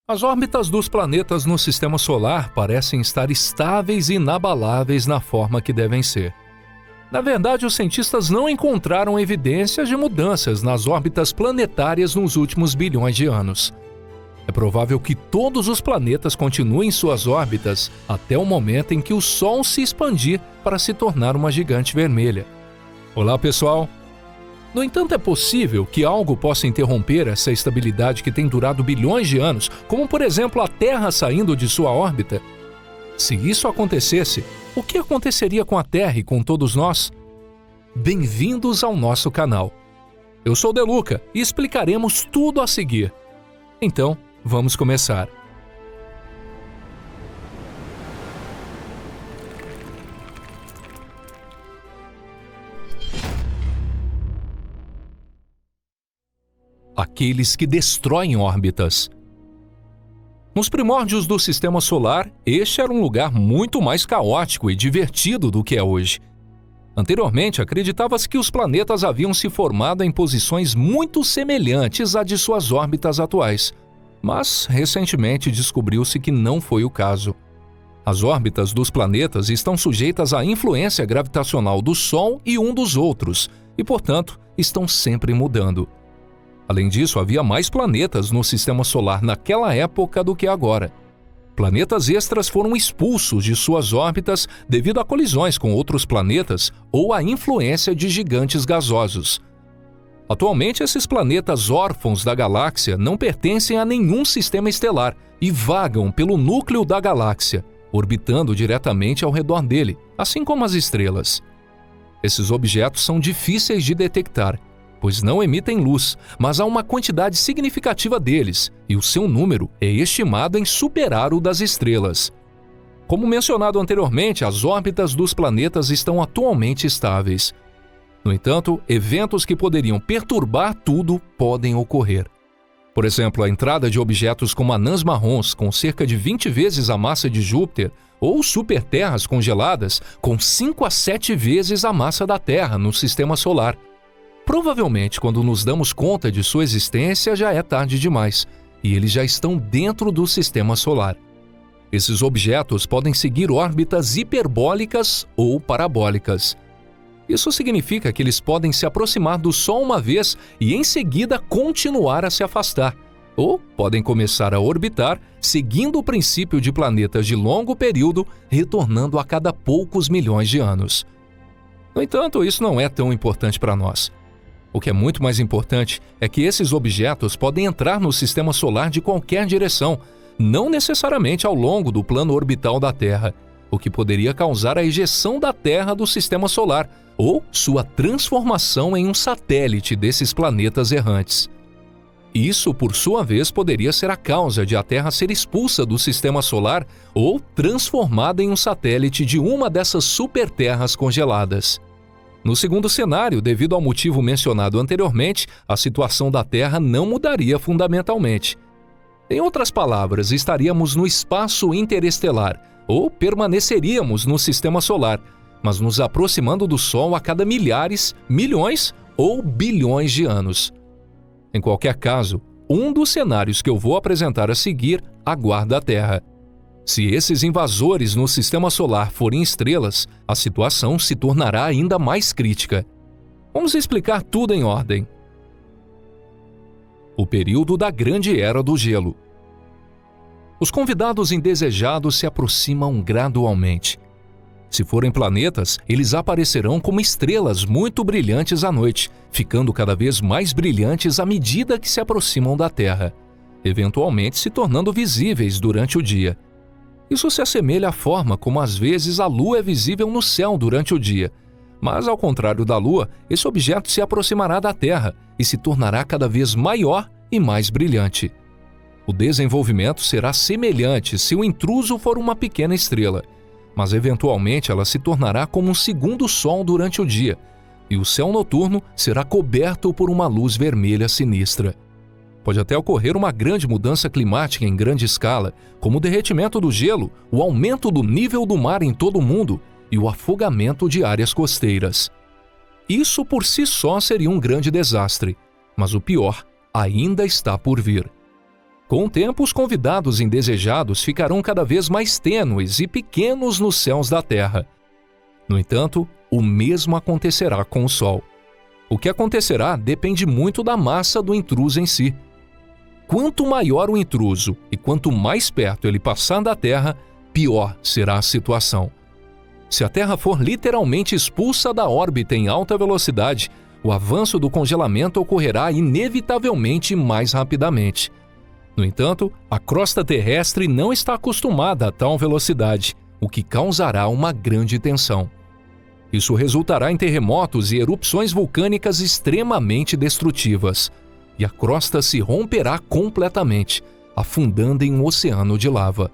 As órbitas dos planetas no Sistema Solar parecem estar estáveis e inabaláveis na forma que devem ser. Na verdade, os cientistas não encontraram evidências de mudanças nas órbitas planetárias nos últimos bilhões de anos. É provável que todos os planetas continuem suas órbitas até o momento em que o Sol se expandir para se tornar uma gigante vermelha. Olá, pessoal! No entanto, é possível que algo possa interromper essa estabilidade que tem durado bilhões de anos, como, por exemplo, a Terra saindo de sua órbita. Se isso acontecesse, o que aconteceria com a Terra e com todos nós? Bem-vindos ao nosso canal. Eu sou Deluca e explicaremos tudo a seguir. Então, vamos começar. Aqueles que destroem órbitas. Nos primórdios do Sistema Solar, este era um lugar muito mais caótico e divertido do que é hoje. Anteriormente, acreditava-se que os planetas haviam se formado em posições muito semelhantes à de suas órbitas atuais. Mas, recentemente, descobriu-se que não foi o caso. As órbitas dos planetas estão sujeitas à influência gravitacional do Sol e um dos outros, e, portanto, estão sempre mudando. Além disso, havia mais planetas no Sistema Solar naquela época do que agora. Planetas extras foram expulsos de suas órbitas devido a colisões com outros planetas ou à influência de gigantes gasosos. Atualmente, esses planetas órfãos da galáxia não pertencem a nenhum sistema estelar e vagam pelo núcleo da galáxia, orbitando diretamente ao redor dele, assim como as estrelas. Esses objetos são difíceis de detectar, pois não emitem luz, mas há uma quantidade significativa deles, e o seu número é estimado em superar o das estrelas. Como mencionado anteriormente, as órbitas dos planetas estão atualmente estáveis. No entanto, eventos que poderiam perturbar tudo podem ocorrer. Por exemplo, a entrada de objetos como anãs marrons com cerca de 20 vezes a massa de Júpiter ou superterras congeladas com 5 a 7 vezes a massa da Terra no Sistema Solar. Provavelmente, quando nos damos conta de sua existência, já é tarde demais, e eles já estão dentro do Sistema Solar. Esses objetos podem seguir órbitas hiperbólicas ou parabólicas. Isso significa que eles podem se aproximar do Sol uma vez e em seguida continuar a se afastar, ou podem começar a orbitar, seguindo o princípio de planetas de longo período, retornando a cada poucos milhões de anos. No entanto, isso não é tão importante para nós. O que é muito mais importante é que esses objetos podem entrar no Sistema Solar de qualquer direção, não necessariamente ao longo do plano orbital da Terra, o que poderia causar a ejeção da Terra do Sistema Solar ou sua transformação em um satélite desses planetas errantes. Isso, por sua vez, poderia ser a causa de a Terra ser expulsa do Sistema Solar ou transformada em um satélite de uma dessas superterras congeladas. No segundo cenário, devido ao motivo mencionado anteriormente, a situação da Terra não mudaria fundamentalmente. Em outras palavras, estaríamos no espaço interestelar, ou permaneceríamos no Sistema Solar, mas nos aproximando do Sol a cada milhares, milhões ou bilhões de anos. Em qualquer caso, um dos cenários que eu vou apresentar a seguir aguarda a Terra. Se esses invasores no Sistema Solar forem estrelas, a situação se tornará ainda mais crítica. Vamos explicar tudo em ordem. O período da Grande Era do Gelo. Os convidados indesejados se aproximam gradualmente. Se forem planetas, eles aparecerão como estrelas muito brilhantes à noite, ficando cada vez mais brilhantes à medida que se aproximam da Terra, eventualmente se tornando visíveis durante o dia. Isso se assemelha à forma como às vezes a Lua é visível no céu durante o dia. Mas, ao contrário da Lua, esse objeto se aproximará da Terra e se tornará cada vez maior e mais brilhante. O desenvolvimento será semelhante se o intruso for uma pequena estrela, mas eventualmente ela se tornará como um segundo Sol durante o dia, e o céu noturno será coberto por uma luz vermelha sinistra. Pode até ocorrer uma grande mudança climática em grande escala, como o derretimento do gelo, o aumento do nível do mar em todo o mundo e o afogamento de áreas costeiras. Isso por si só seria um grande desastre, mas o pior ainda está por vir. Com o tempo, os convidados indesejados ficarão cada vez mais tênues e pequenos nos céus da Terra. No entanto, o mesmo acontecerá com o Sol. O que acontecerá depende muito da massa do intruso em si. Quanto maior o intruso e quanto mais perto ele passar da Terra, pior será a situação. Se a Terra for literalmente expulsa da órbita em alta velocidade, o avanço do congelamento ocorrerá inevitavelmente mais rapidamente. No entanto, a crosta terrestre não está acostumada a tal velocidade, o que causará uma grande tensão. Isso resultará em terremotos e erupções vulcânicas extremamente destrutivas, e a crosta se romperá completamente, afundando em um oceano de lava.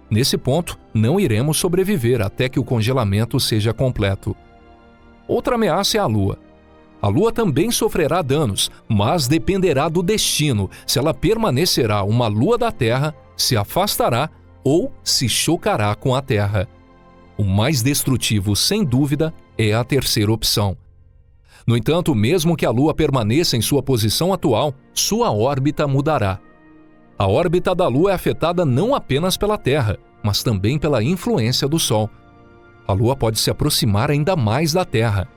Nesse ponto, não iremos sobreviver até que o congelamento seja completo. Outra ameaça é a Lua. A Lua também sofrerá danos, mas dependerá do destino, se ela permanecerá uma lua da Terra, se afastará ou se chocará com a Terra. O mais destrutivo, sem dúvida, é a terceira opção. No entanto, mesmo que a Lua permaneça em sua posição atual, sua órbita mudará. A órbita da Lua é afetada não apenas pela Terra, mas também pela influência do Sol. A Lua pode se aproximar ainda mais da Terra.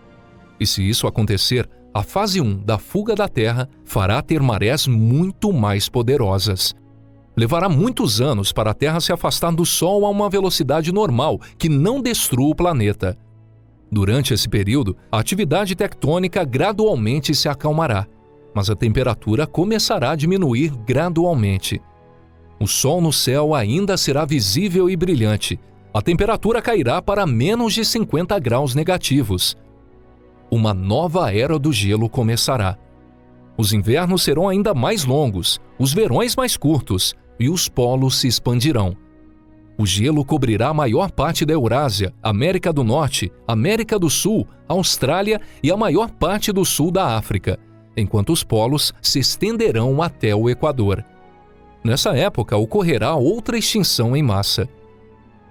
E se isso acontecer, a fase 1 da fuga da Terra fará ter marés muito mais poderosas. Levará muitos anos para a Terra se afastar do Sol a uma velocidade normal, que não destrua o planeta. Durante esse período, a atividade tectônica gradualmente se acalmará, mas a temperatura começará a diminuir gradualmente. O Sol no céu ainda será visível e brilhante. A temperatura cairá para menos de 50 graus negativos. Uma nova era do gelo começará. Os invernos serão ainda mais longos, os verões mais curtos, e os polos se expandirão. O gelo cobrirá a maior parte da Eurásia, América do Norte, América do Sul, Austrália e a maior parte do sul da África, enquanto os polos se estenderão até o Equador. Nessa época ocorrerá outra extinção em massa.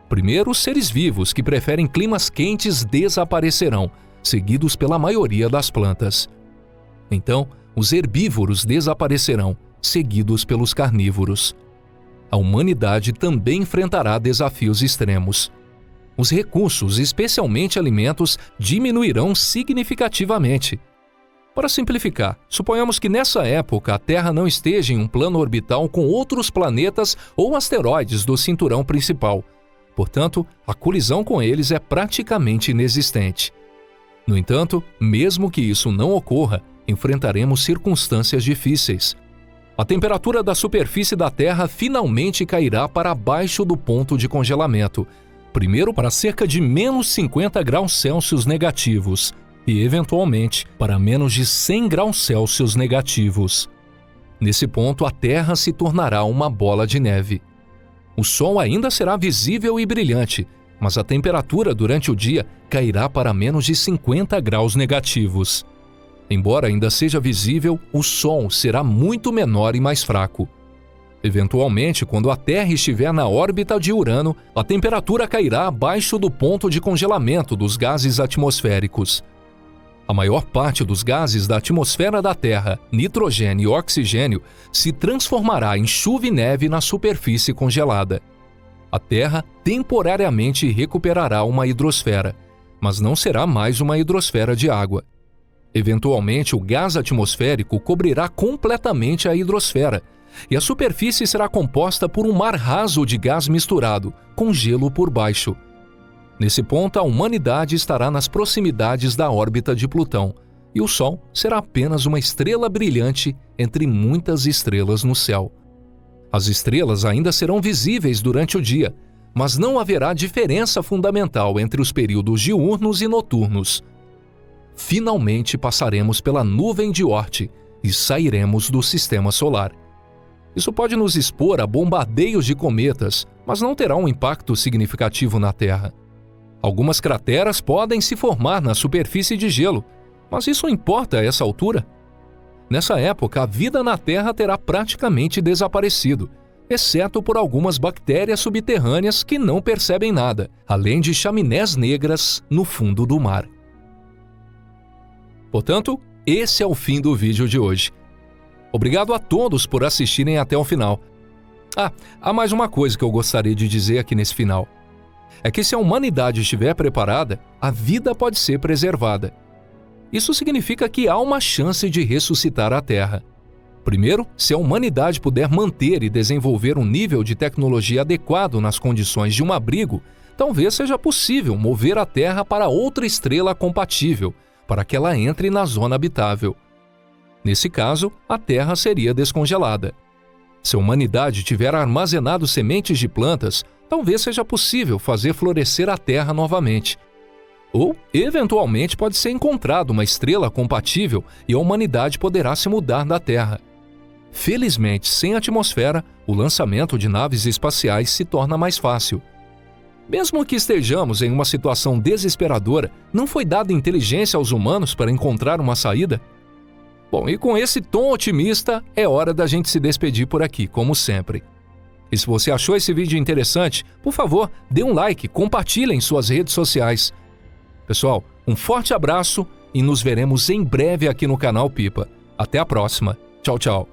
Primeiro, os seres vivos que preferem climas quentes desaparecerão, seguidos pela maioria das plantas. Então, os herbívoros desaparecerão, seguidos pelos carnívoros. A humanidade também enfrentará desafios extremos. Os recursos, especialmente alimentos, diminuirão significativamente. Para simplificar, suponhamos que nessa época a Terra não esteja em um plano orbital com outros planetas ou asteroides do cinturão principal. Portanto, a colisão com eles é praticamente inexistente. No entanto, mesmo que isso não ocorra, enfrentaremos circunstâncias difíceis. A temperatura da superfície da Terra finalmente cairá para abaixo do ponto de congelamento, primeiro para cerca de menos 50 graus Celsius negativos e, eventualmente, para menos de 100 graus Celsius negativos. Nesse ponto, a Terra se tornará uma bola de neve. O Sol ainda será visível e brilhante, mas a temperatura durante o dia cairá para menos de 50 graus negativos. Embora ainda seja visível, o Sol será muito menor e mais fraco. Eventualmente, quando a Terra estiver na órbita de Urano, a temperatura cairá abaixo do ponto de congelamento dos gases atmosféricos. A maior parte dos gases da atmosfera da Terra, nitrogênio e oxigênio, se transformará em chuva e neve na superfície congelada. A Terra temporariamente recuperará uma hidrosfera, mas não será mais uma hidrosfera de água. Eventualmente, o gás atmosférico cobrirá completamente a hidrosfera, e a superfície será composta por um mar raso de gás misturado, com gelo por baixo. Nesse ponto, a humanidade estará nas proximidades da órbita de Plutão, e o Sol será apenas uma estrela brilhante entre muitas estrelas no céu. As estrelas ainda serão visíveis durante o dia, mas não haverá diferença fundamental entre os períodos diurnos e noturnos. Finalmente passaremos pela nuvem de Oort e sairemos do sistema solar. Isso pode nos expor a bombardeios de cometas, mas não terá um impacto significativo na Terra. Algumas crateras podem se formar na superfície de gelo, mas isso importa a essa altura? Nessa época, a vida na Terra terá praticamente desaparecido, exceto por algumas bactérias subterrâneas que não percebem nada, além de chaminés negras no fundo do mar. Portanto, esse é o fim do vídeo de hoje. Obrigado a todos por assistirem até o final. Há mais uma coisa que eu gostaria de dizer aqui nesse final. É que se a humanidade estiver preparada, a vida pode ser preservada. Isso significa que há uma chance de ressuscitar a Terra. Primeiro, se a humanidade puder manter e desenvolver um nível de tecnologia adequado nas condições de um abrigo, talvez seja possível mover a Terra para outra estrela compatível, para que ela entre na zona habitável. Nesse caso, a Terra seria descongelada. Se a humanidade tiver armazenado sementes de plantas, talvez seja possível fazer florescer a Terra novamente. Ou, eventualmente, pode ser encontrada uma estrela compatível e a humanidade poderá se mudar da Terra. Felizmente, sem atmosfera, o lançamento de naves espaciais se torna mais fácil. Mesmo que estejamos em uma situação desesperadora, não foi dada inteligência aos humanos para encontrar uma saída? Bom, e com esse tom otimista, é hora da gente se despedir por aqui, como sempre. E se você achou esse vídeo interessante, por favor, dê um like, compartilhe em suas redes sociais. Pessoal, um forte abraço e nos veremos em breve aqui no canal Pipa. Até a próxima. Tchau, tchau.